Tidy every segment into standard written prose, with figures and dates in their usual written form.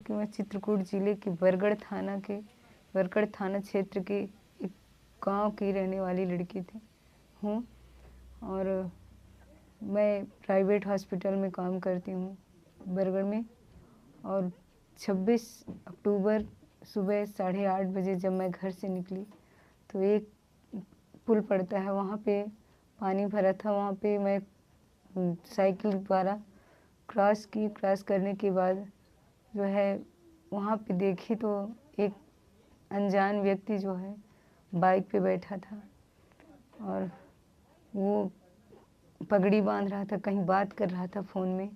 कि मैं चित्रकूट ज़िले के बरगढ़ थाना क्षेत्र के एक गांव की रहने वाली लड़की थी हूँ और मैं प्राइवेट हॉस्पिटल में काम करती हूँ बरगढ़ में। और 26 अक्टूबर सुबह 8:30 बजे जब मैं घर से निकली तो एक पुल पड़ता है, वहाँ पे पानी भरा था। वहाँ पे मैं साइकिल द्वारा क्रॉस करने के बाद जो है वहाँ पे देखी तो एक अनजान व्यक्ति जो है बाइक पे बैठा था और वो पगड़ी बांध रहा था, कहीं बात कर रहा था फ़ोन में।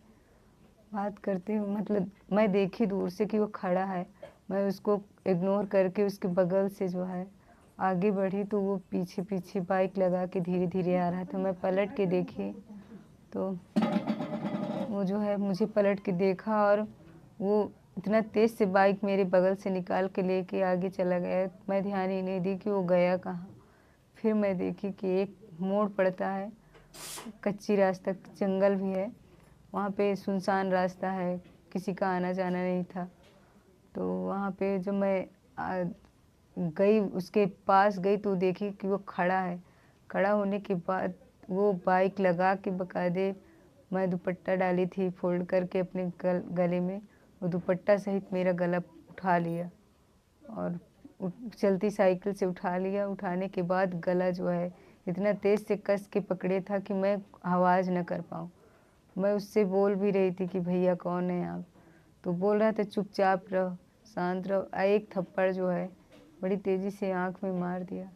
बात करते हुए मतलब मैं देखी दूर से कि वो खड़ा है, मैं उसको इग्नोर करके उसके बगल से जो है आगे बढ़ी तो वो पीछे पीछे बाइक लगा के धीरे धीरे आ रहा था। मैं पलट के देखी तो वो जो है मुझे पलट के देखा और वो इतना तेज़ से बाइक मेरे बगल से निकाल के लेके आगे चला गया। मैं ध्यान ही नहीं दी कि वो गया कहाँ। फिर मैं देखी कि एक मोड़ पड़ता है, कच्ची रास्ता, जंगल भी है, वहाँ पे सुनसान रास्ता है, किसी का आना जाना नहीं था। तो वहाँ पे जब मैं गई उसके पास गई तो देखी कि वो खड़ा है। खड़ा होने के बाद वो बाइक लगा के बकायदे, मैं दुपट्टा डाली थी फोल्ड करके अपने गले में, वो दुपट्टा सहित मेरा गला उठा लिया और चलती साइकिल से उठा लिया। उठाने के बाद गला जो है इतना तेज़ से कस के पकड़े था कि मैं आवाज़ न कर पाऊँ। मैं उससे बोल भी रही थी कि भैया कौन है आप, तो बोल रहा था चुपचाप रहो, शांत रहो। एक थप्पड़ जो है बड़ी तेज़ी से आँख में मार दिया।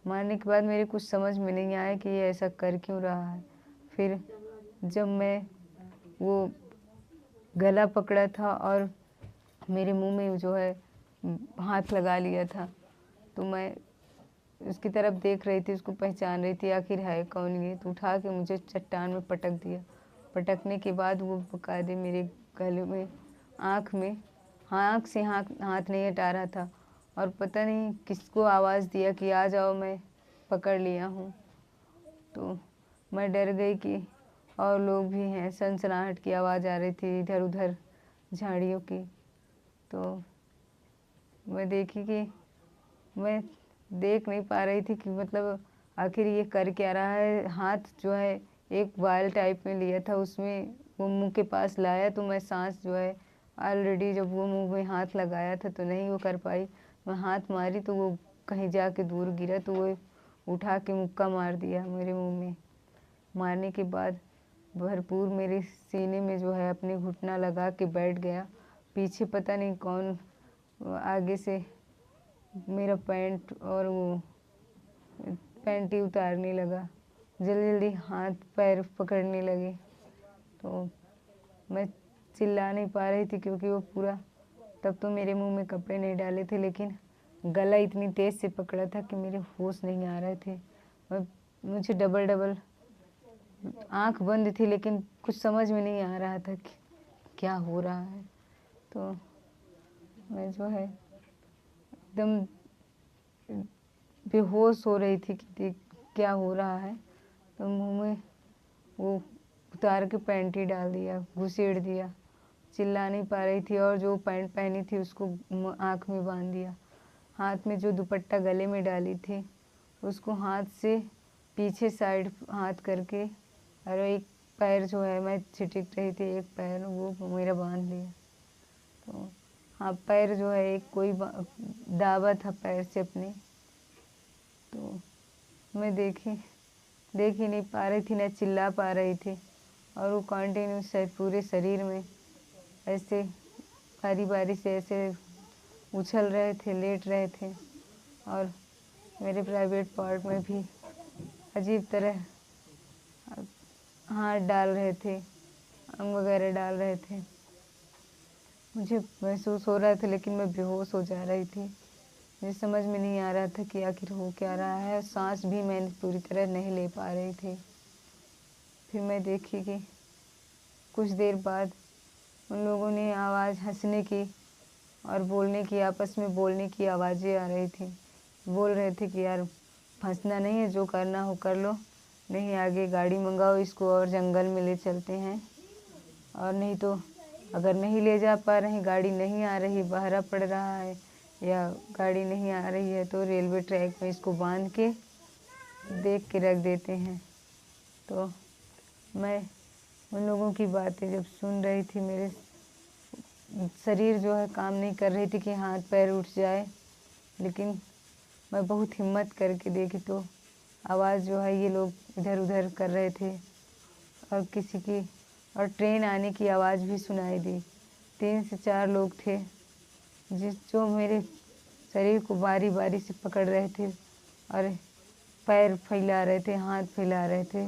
मारने के बाद मेरे कुछ समझ में नहीं आया कि ये ऐसा कर क्यों रहा है। फिर जब मैं वो गला पकड़ा था और मेरे मुंह में जो है हाथ लगा लिया था तो मैं उसकी तरफ देख रही थी, उसको पहचान रही थी आखिर है कौन ये। तो उठा के मुझे चट्टान में पटक दिया। पटकने के बाद वो बकायदे मेरे गले में, आँख में, आँख से हाथ नहीं हटा रहा था और पता नहीं किसको आवाज़ दिया कि आ जाओ, मैं पकड़ लिया हूँ। तो मैं डर गई कि और लोग भी हैं, सनसनाहट की आवाज़ आ रही थी इधर उधर झाड़ियों की। तो मैं देखी कि मैं देख नहीं पा रही थी कि मतलब आखिर ये कर क्या रहा है। हाथ जो है एक वायल टाइप में लिया था, उसमें वो मुंह के पास लाया तो मैं सांस जो है ऑलरेडी जब वो मुंह में हाथ लगाया था तो नहीं वो कर पाई। मैं हाथ मारी तो वो कहीं जाके दूर गिरा तो वो उठा के मुक्का मार दिया मेरे मुंह में। मारने के बाद भरपूर मेरे सीने में जो है अपने घुटना लगा के बैठ गया। पीछे पता नहीं कौन आगे से मेरा पैंट और वो पैंट ही उतारने लगा, जल्दी जल्दी हाथ पैर पकड़ने लगे। तो मैं चिल्ला नहीं पा रही थी क्योंकि वो पूरा, तब तो मेरे मुंह में कपड़े नहीं डाले थे लेकिन गला इतनी तेज़ से पकड़ा था कि मेरे होश नहीं आ रहे थे। मुझे डबल डबल आँख बंद थी लेकिन कुछ समझ में नहीं आ रहा था कि क्या हो रहा है। तो मैं जो है एकदम बेहोश हो रही थी कि क्या हो रहा है। तो मुंह में वो उतार के पैंट ही डाल दिया, घुसेड़ दिया। चिल्ला नहीं पा रही थी और जो पैंट पहनी थी उसको आँख में बांध दिया। हाथ में जो दुपट्टा गले में डाली थी उसको हाथ से पीछे साइड हाथ करके और एक पैर जो है मैं छिटिक रही थी, एक पैर वो मेरा बांध लिया। तो हाँ, पैर जो है एक कोई दावा था पैर से अपने। तो मैं देख ही नहीं पा रही थी, न चिल्ला पा रही थी और वो कंटिन्यू पूरे शरीर में ऐसे बारी बारी से ऐसे उछल रहे थे, लेट रहे थे और मेरे प्राइवेट पार्ट में भी अजीब तरह हाथ डाल रहे थे, अंग वगैरह डाल रहे थे। मुझे महसूस हो रहा था लेकिन मैं बेहोश हो जा रही थी। मुझे समझ में नहीं आ रहा था कि आखिर हो क्या रहा है। सांस भी मैं पूरी तरह नहीं ले पा रही थी। फिर मैं देखी कि कुछ देर बाद उन लोगों ने आवाज़, हंसने की और बोलने की, आपस में बोलने की आवाज़ें आ रही थी। बोल रहे थे कि यार फंसना नहीं है, जो करना हो कर लो, नहीं आगे गाड़ी मंगाओ इसको और जंगल में ले चलते हैं, और नहीं तो अगर नहीं ले जा पा रहे हैं, गाड़ी नहीं आ रही, बहरा पड़ रहा है या गाड़ी नहीं आ रही है, तो रेलवे ट्रैक में इसको बांध के देख के रख देते हैं। तो मैं उन लोगों की बातें जब सुन रही थी, मेरे शरीर जो है काम नहीं कर रही थी कि हाथ पैर उठ जाए, लेकिन मैं बहुत हिम्मत करके देखी तो आवाज़ जो है ये लोग इधर उधर कर रहे थे और किसी की और ट्रेन आने की आवाज़ भी सुनाई दी। 3 से 4 लोग थे जो मेरे शरीर को बारी बारी से पकड़ रहे थे और पैर फैला रहे थे, हाथ फैला रहे थे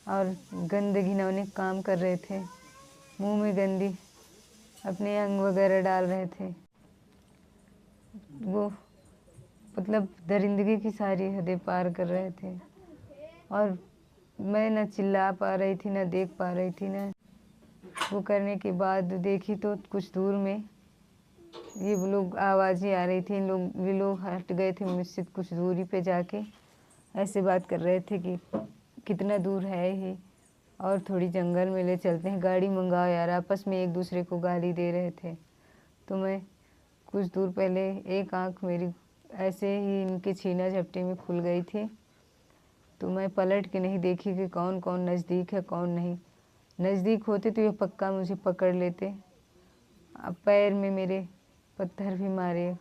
और गंदे घिनौने काम कर रहे थे, मुंह में गंदी अपने अंग वगैरह डाल रहे थे। वो मतलब दरिंदगी की सारी हदें पार कर रहे थे और मैं न चिल्ला पा रही थी, न देख पा रही थी। न वो करने के बाद देखी तो कुछ दूर में ये लोग आवाज़ें आ रही थी। ये लोग हट गए थे मुझसे, कुछ दूरी पे जाके ऐसे बात कर रहे थे कि कितना दूर है ये और थोड़ी जंगल में ले चलते हैं, गाड़ी मंगाओ यार। आपस में एक दूसरे को गाली दे रहे थे। तो मैं कुछ दूर पहले एक आँख मेरी ऐसे ही इनके छीना झपटी में खुल गई थी, तो मैं पलट के नहीं देखी कि कौन कौन नज़दीक है कौन नहीं। नज़दीक होते तो ये पक्का मुझे पकड़ लेते। अब पैर में मेरे पत्थर भी मारे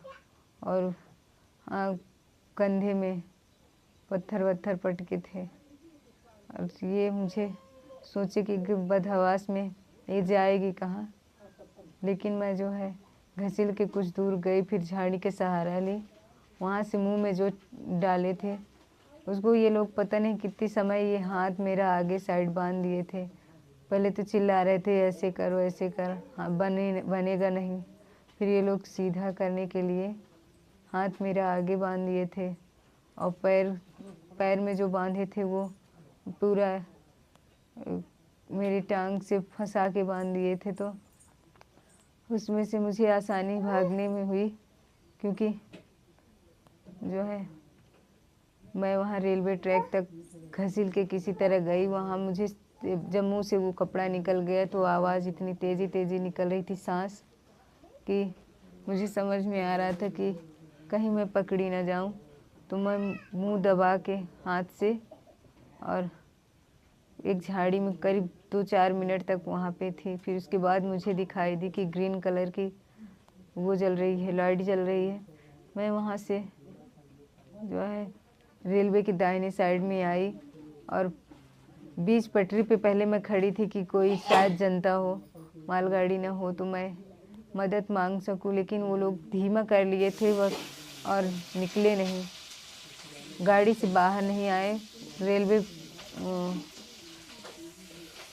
और कंधे में पत्थर वत्थर पटके थे। और ये मुझे सोचे कि बदहवास में ये जाएगी कहाँ, लेकिन मैं जो है घसील के कुछ दूर गई, फिर झाड़ी के सहारा ली। वहाँ से मुंह में जो डाले थे उसको ये लोग पता नहीं कितनी समय ये हाथ मेरा आगे साइड बांध दिए थे। पहले तो चिल्ला रहे थे ऐसे करो ऐसे कर, हाँ बनेगा नहीं। फिर ये लोग सीधा करने के लिए हाथ मेरा आगे बांध दिए थे और पैर में जो बांधे थे वो पूरा मेरी टांग से फंसा के बांध दिए थे। तो उसमें से मुझे आसानी भागने में हुई, क्योंकि जो है मैं वहाँ रेलवे ट्रैक तक घसील के किसी तरह गई। वहाँ मुझे जब मुँह से वो कपड़ा निकल गया तो आवाज़ इतनी तेज़ी निकल रही थी सांस कि मुझे समझ में आ रहा था कि कहीं मैं पकड़ी ना जाऊँ। तो मैं मुंह दबा के हाथ से और एक झाड़ी में करीब 2-4 मिनट तक वहाँ पे थी। फिर उसके बाद मुझे दिखाई दी कि ग्रीन कलर की वो जल रही है, लाइट जल रही है। मैं वहाँ से जो है रेलवे की दाहिने साइड में आई और बीच पटरी पे पहले मैं खड़ी थी कि कोई शायद जनता हो, मालगाड़ी ना हो तो मैं मदद मांग सकूं, लेकिन वो लोग धीमा कर लिए थे वक्त और निकले नहीं, गाड़ी से बाहर नहीं आए। रेलवे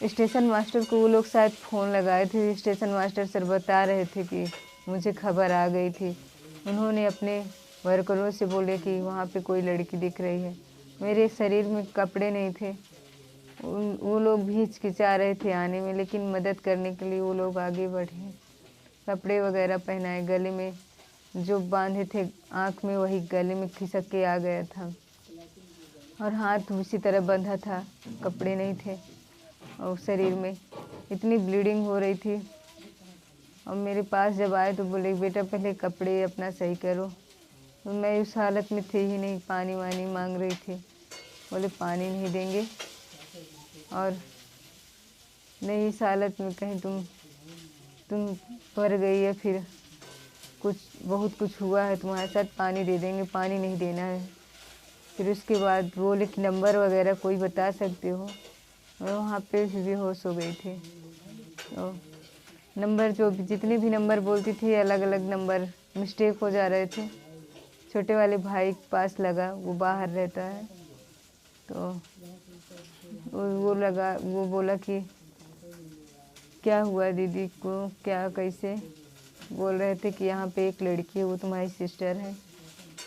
स्टेशन मास्टर को वो लोग शायद फ़ोन लगाए थे। स्टेशन मास्टर सर बता रहे थे कि मुझे खबर आ गई थी। उन्होंने अपने वर्करों से बोले कि वहाँ पे कोई लड़की दिख रही है। मेरे शरीर में कपड़े नहीं थे। वो लोग भी हिचकिचा रहे थे आने में, लेकिन मदद करने के लिए वो लोग आगे बढ़े। कपड़े वगैरह पहनाए, गले में जो बांधे थे आँख में वही गले में खिसक के आ गया था और हाथ उसी तरह बंधा था, कपड़े नहीं थे और शरीर में इतनी ब्लीडिंग हो रही थी। और मेरे पास जब आए तो बोले बेटा पहले कपड़े अपना सही करो। तो मैं उस हालत में थी ही नहीं, पानी वानी मांग रही थी। बोले पानी नहीं देंगे और नहीं इस हालत में कहीं तुम मर गई है, फिर बहुत कुछ हुआ है तुम्हारे साथ, पानी दे देंगे, पानी नहीं देना है। फिर उसके बाद बोले कि नंबर वगैरह कोई बता सकते हो। मैं वहाँ पे बेहोश हो गई थी। तो नंबर जो जितने भी नंबर बोलती थी अलग अलग नंबर मिस्टेक हो जा रहे थे। छोटे वाले भाई के पास लगा, वो बाहर रहता है। तो वो बोला कि क्या हुआ दीदी को, क्या कैसे, बोल रहे थे कि यहाँ पे एक लड़की है, वो तुम्हारी सिस्टर है।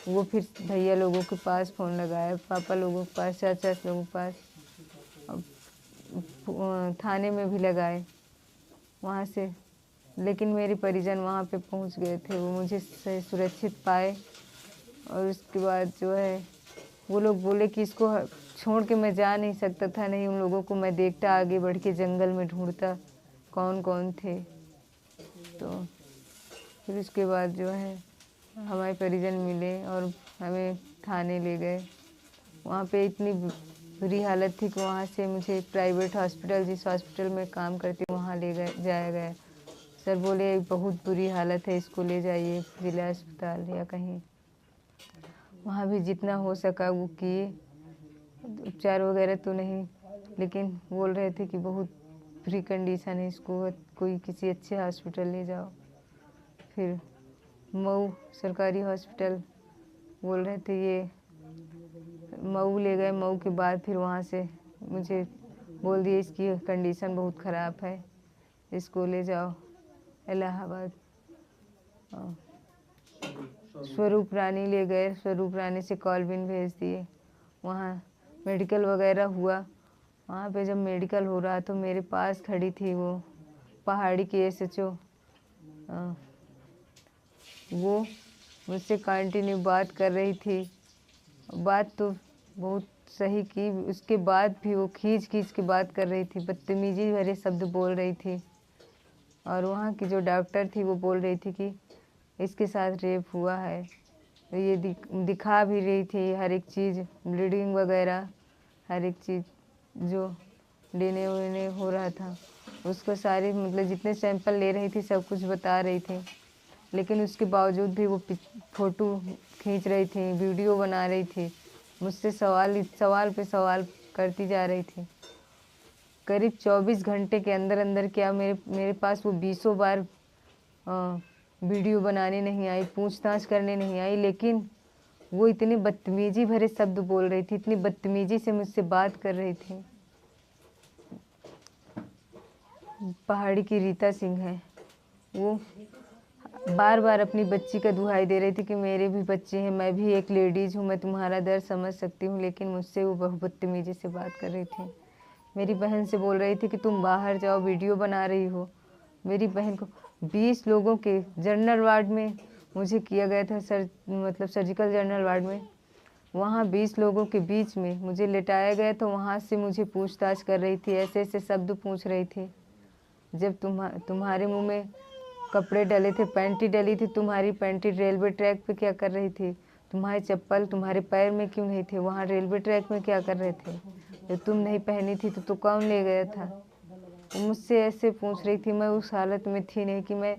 वो फिर भैया लोगों के पास फ़ोन लगाया, पापा लोगों के पास, चाचा लोगों के पास, थाने में भी लगाए वहाँ से। लेकिन मेरे परिजन वहाँ पे पहुँच गए थे, वो मुझे सुरक्षित पाए। और उसके बाद जो है वो लोग बोले कि इसको छोड़ के मैं जा नहीं सकता था। नहीं, उन लोगों को मैं देखता, आगे बढ़ के जंगल में ढूंढता कौन कौन थे। तो फिर उसके बाद जो है हमारे परिजन मिले और हमें थाने ले गए। वहाँ पे इतनी बुरी हालत थी कि वहाँ से मुझे प्राइवेट हॉस्पिटल, जिस हॉस्पिटल में काम करती हूँ, वहाँ ले गए जाया गया। सर बोले बहुत बुरी हालत है, इसको ले जाइए जिला अस्पताल या कहीं। वहाँ भी जितना हो सका वो किए, उपचार वगैरह तो नहीं, लेकिन बोल रहे थे कि बहुत बुरी कंडीशन है, इसको कोई किसी अच्छे हॉस्पिटल ले जाओ। फिर मऊ सरकारी हॉस्पिटल बोल रहे थे, ये मऊ ले गए। मऊ के बाद फिर वहाँ से मुझे बोल दिए इसकी कंडीशन बहुत ख़राब है, इसको ले जाओ इलाहाबाद। स्वरूप रानी ले गए, स्वरूप रानी से कॉलबिन भेज दिए। वहाँ मेडिकल वगैरह हुआ। वहाँ पे जब मेडिकल हो रहा तो मेरे पास खड़ी थी वो पहाड़ी की SHO। वो मुझसे कंटिन्यू बात कर रही थी, बात तो बहुत सही की, उसके बाद भी वो खींच खींच के बात कर रही थी, बदतमीजी भरे शब्द बोल रही थी। और वहाँ की जो डॉक्टर थी वो बोल रही थी कि इसके साथ रेप हुआ है। तो ये दिखा भी रही थी हर एक चीज़, ब्लीडिंग वगैरह हर एक चीज़ जो लेने वेने हो रहा था उसको सारे मतलब जितने सैंपल ले रही थी सब कुछ बता रही थी। लेकिन उसके बावजूद भी वो फ़ोटो खींच रही थी, वीडियो बना रही थी, मुझसे सवाल पे सवाल करती जा रही थी। करीब 24 घंटे के अंदर अंदर क्या मेरे पास वो 20 बार वीडियो बनाने नहीं आई, पूछताछ करने नहीं आई, लेकिन वो इतनी बदतमीजी भरे शब्द बोल रही थी, इतनी बदतमीजी से मुझसे बात कर रही थी। पहाड़ी की रीता सिंह है, वो बार बार अपनी बच्ची का दुहाई दे रही थी कि मेरे भी बच्चे हैं, मैं भी एक लेडीज़ हूँ, मैं तुम्हारा दर्द समझ सकती हूँ, लेकिन मुझसे वो बहुत बदतमीजी से बात कर रही थी। मेरी बहन से बोल रही थी कि तुम बाहर जाओ, वीडियो बना रही हो। मेरी बहन को 20 लोगों के जनरल वार्ड में मुझे किया गया था, मतलब सर्जिकल जनरल वार्ड में। वहाँ 20 लोगों के बीच में मुझे लेटाया गया तो वहाँ से मुझे पूछताछ कर रही थी, ऐसे ऐसे शब्द पूछ रही थी। जब तुम्हारे मुंह में कपड़े डले थे, पैंटी डली थी, तुम्हारी पैंटी रेलवे ट्रैक पे क्या कर रही थी? तुम्हारे चप्पल तुम्हारे पैर में क्यों नहीं थे? वहाँ रेलवे ट्रैक में क्या कर रहे थे? जब तुम नहीं पहनी थी तो कौन ले गया था? मुझसे ऐसे पूछ रही थी। मैं उस हालत में थी नहीं कि मैं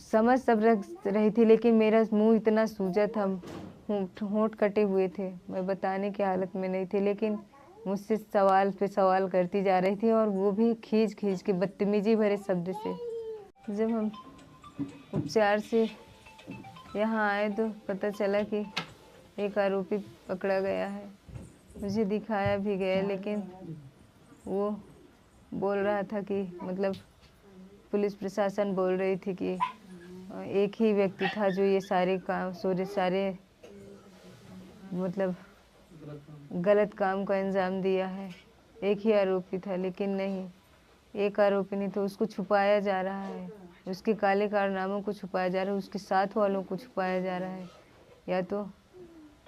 समझ सब रख रही थी, लेकिन मेरा मुंह इतना सूजा था, होंठ कटे हुए थे, मैं बताने की हालत में नहीं थी, लेकिन मुझसे सवाल पे सवाल करती जा रही थी और वो भी खींच खींच के बदतमीजी भरे शब्द से। जब हम उपचार से यहाँ आए तो पता चला कि एक आरोपी पकड़ा गया है, मुझे दिखाया भी गया, लेकिन वो बोल रहा था कि मतलब पुलिस प्रशासन बोल रही थी कि एक ही व्यक्ति था जो ये सारे मतलब गलत काम का अंजाम दिया है, एक ही आरोपी था। लेकिन नहीं, एक आरोपी नहीं, तो उसको छुपाया जा रहा है, उसके काले कारनामों को छुपाया जा रहा है, उसके साथ वालों को छुपाया जा रहा है। या तो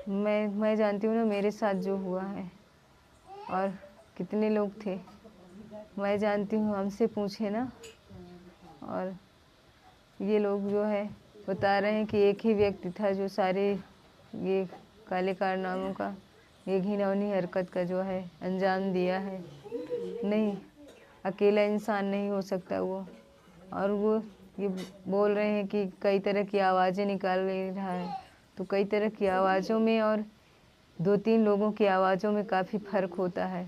मैं जानती हूँ ना मेरे साथ जो हुआ है और कितने लोग थे, मैं जानती हूँ, हमसे पूछे ना। और ये लोग जो है बता रहे हैं कि एक ही व्यक्ति था जो सारे ये काले कारनामों का, ये घिनौनी हरकत का जो है अंजाम दिया है। नहीं, अकेला इंसान नहीं हो सकता वो। और वो ये बोल रहे हैं कि कई तरह की आवाज़ें निकाल रहा है, तो कई तरह की आवाज़ों में और 2-3 लोगों की आवाज़ों में काफ़ी फ़र्क होता है।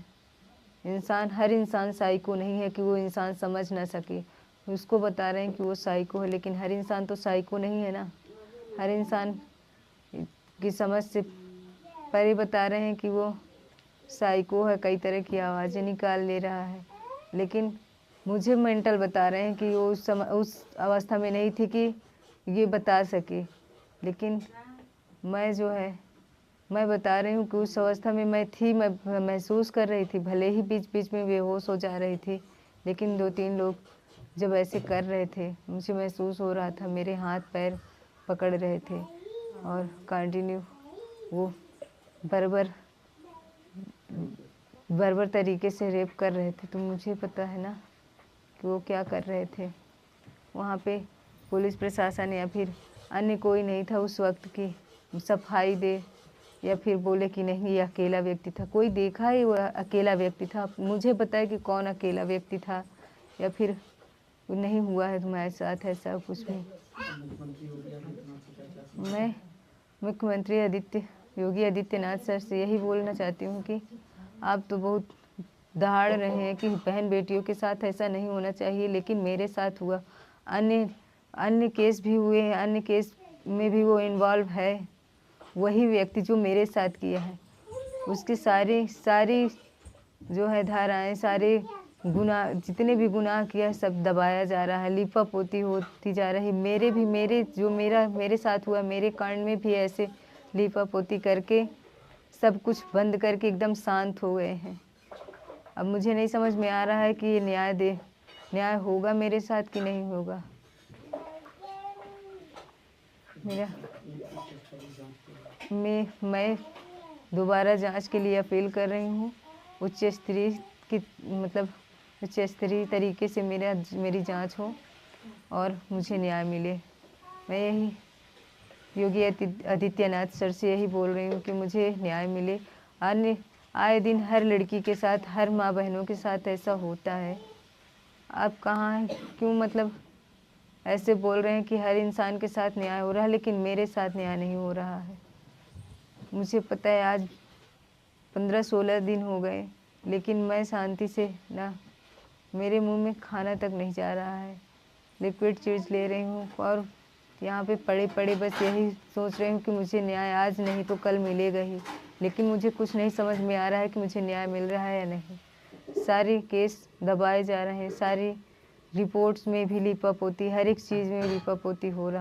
हर इंसान साइको नहीं है कि वो इंसान समझ ना सके। उसको बता रहे हैं कि वो साइको है, लेकिन हर इंसान तो साइको नहीं है ना। हर इंसान की समझ से परे बता रहे हैं कि वो साइको है, कई तरह की आवाज़ें निकाल ले रहा है, लेकिन मुझे मेंटल बता रहे हैं कि वो उस अवस्था में नहीं थी कि ये बता सके। लेकिन मैं जो है मैं बता रही हूँ कि उस अवस्था में मैं थी, मैं महसूस कर रही थी, भले ही बीच बीच में बेहोश हो जा रही थी, लेकिन 2-3 लोग जब ऐसे कर रहे थे मुझे महसूस हो रहा था, मेरे हाथ पैर पकड़ रहे थे और कंटिन्यू वो बर्बर तरीके से रेप कर रहे थे। तो मुझे पता है ना कि वो क्या कर रहे थे। वहाँ पे पुलिस प्रशासन या फिर अन्य कोई नहीं था उस वक्त की सफाई दे या फिर बोले कि नहीं ये अकेला व्यक्ति था। कोई देखा ही वो अकेला व्यक्ति था, मुझे पता है कि कौन अकेला व्यक्ति था या फिर नहीं हुआ है तुम्हारे साथ ऐसा कुछ भी। मैं मुख्यमंत्री योगी आदित्यनाथ सर से यही बोलना चाहती हूँ कि आप तो बहुत दहाड़ रहे हैं कि बहन बेटियों के साथ ऐसा नहीं होना चाहिए, लेकिन मेरे साथ हुआ। अन्य केस भी हुए हैं, अन्य केस में भी वो इन्वॉल्व है, वही व्यक्ति जो मेरे साथ किया है। उसकी सारी जो है धाराएं, सारे गुनाह जितने भी गुनाह किया सब दबाया जा रहा है, लीपापोती होती जा रही। मेरे साथ हुआ, मेरे कांड में भी ऐसे लीपापोती करके सब कुछ बंद करके एकदम शांत हो गए हैं। अब मुझे नहीं समझ में आ रहा है कि ये न्याय होगा मेरे साथ कि नहीं होगा। मैं दोबारा जांच के लिए अपील कर रही हूँ। उच्च स्तरीय तरीके से मेरी जांच हो और मुझे न्याय मिले। मैं यही योगी आदित्यनाथ सर से यही बोल रही हूँ कि मुझे न्याय मिले। आए दिन हर लड़की के साथ, हर माँ बहनों के साथ ऐसा होता है। आप कहाँ हैं, क्यों ऐसे बोल रहे हैं कि हर इंसान के साथ न्याय हो रहा है, लेकिन मेरे साथ न्याय नहीं हो रहा है। मुझे पता है आज 15-16 दिन हो गए, लेकिन मैं शांति से ना, मेरे मुंह में खाना तक नहीं जा रहा है। लिक्विड चीज़ ले रही हूँ और यहाँ पे पड़े पड़े बस यही सोच रही हूँ कि मुझे न्याय आज नहीं तो कल मिलेगा ही, लेकिन मुझे कुछ नहीं समझ में आ रहा है कि मुझे न्याय मिल रहा है या नहीं। सारे केस दबाए जा रहे हैं, सारी रिपोर्ट्स में भी लीपापोती, हर एक चीज़ में लीपापोती हो रहा है।